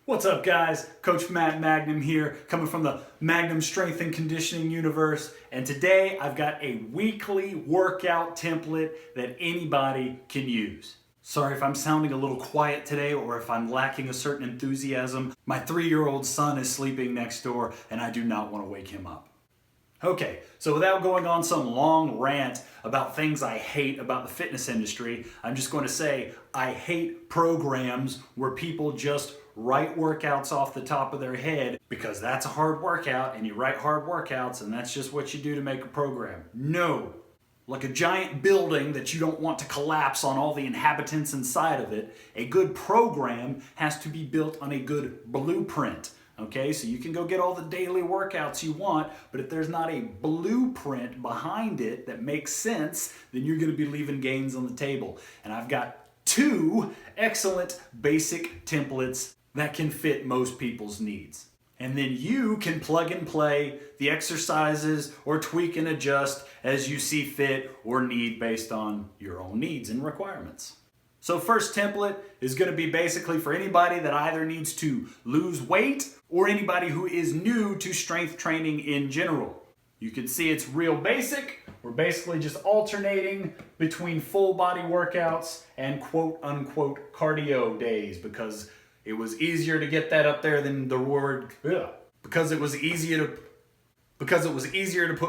What's up, guys? Coach Matt Magnum here, coming from the Magnum Strength and Conditioning universe. And today I've got a weekly workout template that anybody can use. Sorry if I'm sounding a little quiet today or if I'm lacking a certain enthusiasm. My 3-year-old son is sleeping next door and I do not want to wake him up. Okay, so without going on some long rant about things I hate about the fitness industry, I'm just going to say I hate programs where people just write workouts off the top of their head because that's a hard workout and you write hard workouts and that's just what you do to make a program. No. Like a giant building that you don't want to collapse on all the inhabitants inside of it, a good program has to be built on a good blueprint. Okay, so you can go get all the daily workouts you want, but if there's not a blueprint behind it that makes sense, then you're going to be leaving gains on the table. And I've got 2 excellent basic templates that can fit most people's needs. And then you can plug and play the exercises or tweak and adjust as you see fit or need based on your own needs and requirements. So first template is going to be basically for anybody that either needs to lose weight or anybody who is new to strength training in general. You can see it's real basic. We're basically just alternating between full body workouts and quote unquote cardio days because it was easier to get that up there than the word because it was easier to put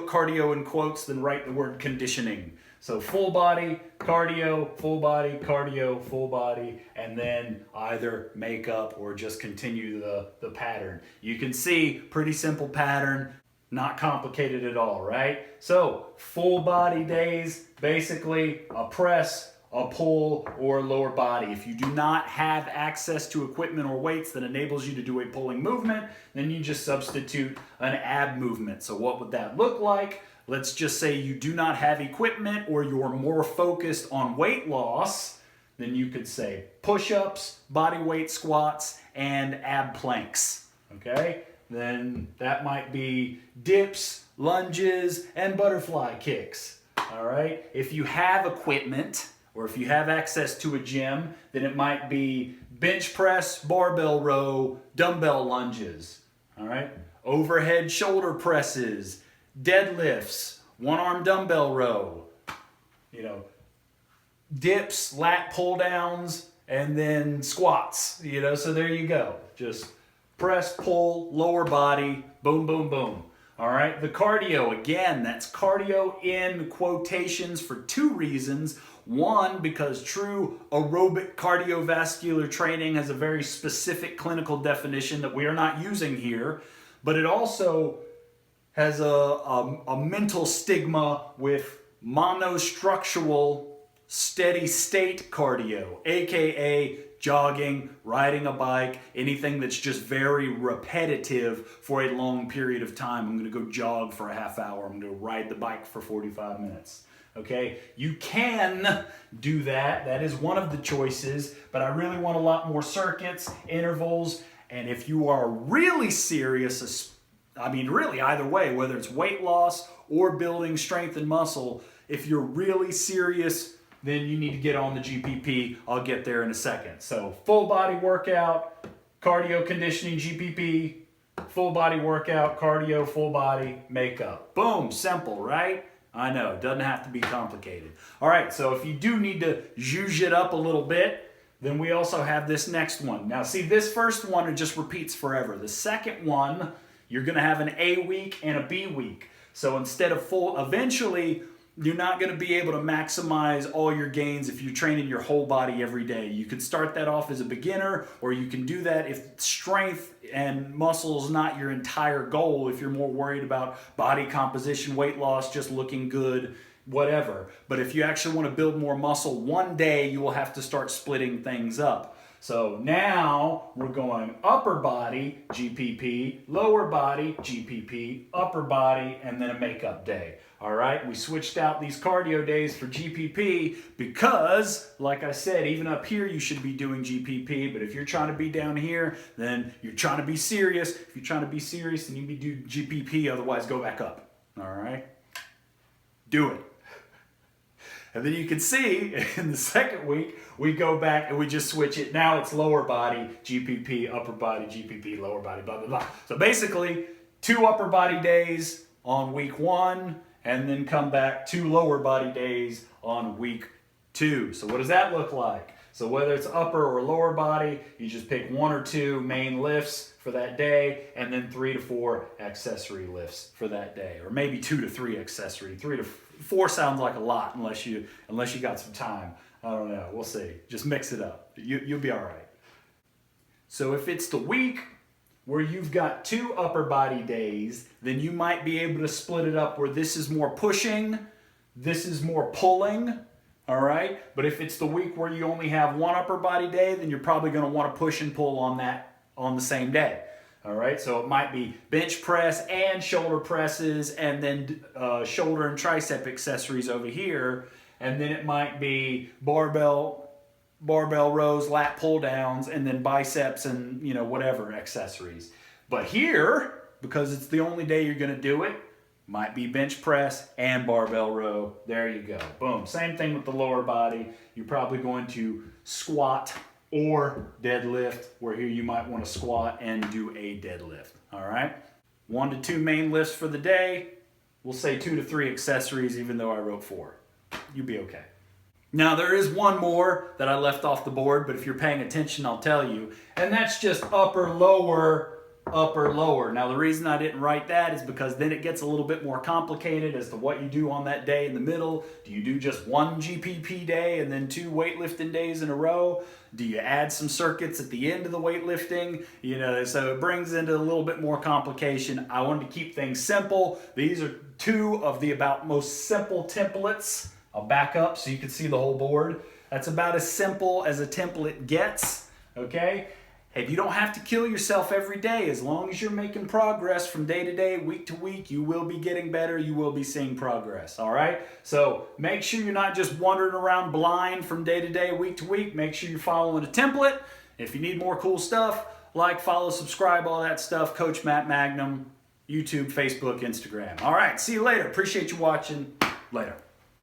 cardio in quotes than write the word conditioning. So full body, cardio, full body, cardio, full body, and then either make up or just continue the pattern. You can see, pretty simple pattern, not complicated at all, right? So full body days, basically a press, a pull, or lower body. If you do not have access to equipment or weights that enables you to do a pulling movement, then you just substitute an ab movement. So what would that look like? Let's just say you do not have equipment or you're more focused on weight loss, then you could say push-ups, body weight squats, and ab planks, okay? Then that might be dips, lunges, and butterfly kicks, all right? If you have equipment or if you have access to a gym, then it might be bench press, barbell row, dumbbell lunges, all right? Overhead shoulder presses, deadlifts, one-arm dumbbell row, dips, lat pull downs, and then squats, so there you go. Just press, pull, lower body, boom, boom, boom. All right, the cardio, again, that's cardio in quotations for 2 reasons. One, because true aerobic cardiovascular training has a very specific clinical definition that we are not using here, but it also has a mental stigma with monostructural steady state cardio, aka jogging, riding a bike, anything that's just very repetitive for a long period of time. I'm going to go jog for a half hour. I'm going to ride the bike for 45 minutes. Okay, you can do that. That is one of the choices, but I really want a lot more circuits, intervals, and if you are really serious, really either way, whether it's weight loss or building strength and muscle, if you're really serious, then you need to get on the GPP. I'll get there in a second. So full body workout, cardio conditioning GPP, full body workout, cardio, full body, makeup. Boom, simple, right? I know, it doesn't have to be complicated. All right, so if you do need to zhuzh it up a little bit, then we also have this next one. Now see, this first one, it just repeats forever. The second one, you're going to have an A week and a B week. So instead of eventually, you're not going to be able to maximize all your gains if you're training your whole body every day. You can start that off as a beginner, or you can do that if strength and muscle is not your entire goal, if you're more worried about body composition, weight loss, just looking good, whatever. But if you actually want to build more muscle, one day you will have to start splitting things up. So now we're going upper body, GPP, lower body, GPP, upper body, and then a makeup day. All right, we switched out these cardio days for GPP because, like I said, even up here you should be doing GPP, but if you're trying to be down here, then you're trying to be serious. If you're trying to be serious, then you need to do GPP, otherwise go back up. All right? Do it. And then you can see in the second week, we go back and we just switch it. Now it's lower body, GPP, upper body, GPP, lower body, blah, blah, blah. So basically, 2 upper body days on week 1, and then come back 2 lower body days on week 2. So what does that look like? So whether it's upper or lower body, you just pick 1 or 2 main lifts for that day, and then 3 to 4 accessory lifts for that day, or maybe 2 to 3 accessory. 3 to 4 sounds like a lot unless you got some time. I don't know. We'll see. Just mix it up. You'll be all right. So if it's the week where you've got 2 upper body days, then you might be able to split it up where this is more pushing, this is more pulling. All right, but if it's the week where you only have 1 upper body day, then you're probably going to want to push and pull on the same day. All right, so it might be bench press and shoulder presses, and then shoulder and tricep accessories over here, and then it might be barbell rows, lat pull downs, and then biceps and whatever accessories. But here, because it's the only day you're going to do it, might be bench press and barbell row. There you go. Boom. Same thing with the lower body. You're probably going to squat or deadlift, where here you might want to squat and do a deadlift. All right. 1 to 2 main lifts for the day. We'll say 2 to 3 accessories, even though I wrote 4. You'll be okay. Now there is one more that I left off the board, but if you're paying attention, I'll tell you. And that's just upper, lower, upper, lower. Now the reason I didn't write that is because then it gets a little bit more complicated as to what you do on that day in the middle. Do you do just 1 GPP day and then 2 weightlifting days in a row? Do you add some circuits at the end of the weightlifting? So it brings into a little bit more complication. I wanted to keep things simple. These are 2 of the about most simple templates. I'll back up so you can see the whole board. That's about as simple as a template gets, okay? Hey, you don't have to kill yourself every day. As long as you're making progress from day to day, week to week, you will be getting better. You will be seeing progress, all right? So make sure you're not just wandering around blind from day to day, week to week. Make sure you're following a template. If you need more cool stuff, like, follow, subscribe, all that stuff. Coach Matt Magnum, YouTube, Facebook, Instagram. All right, see you later. Appreciate you watching. Later.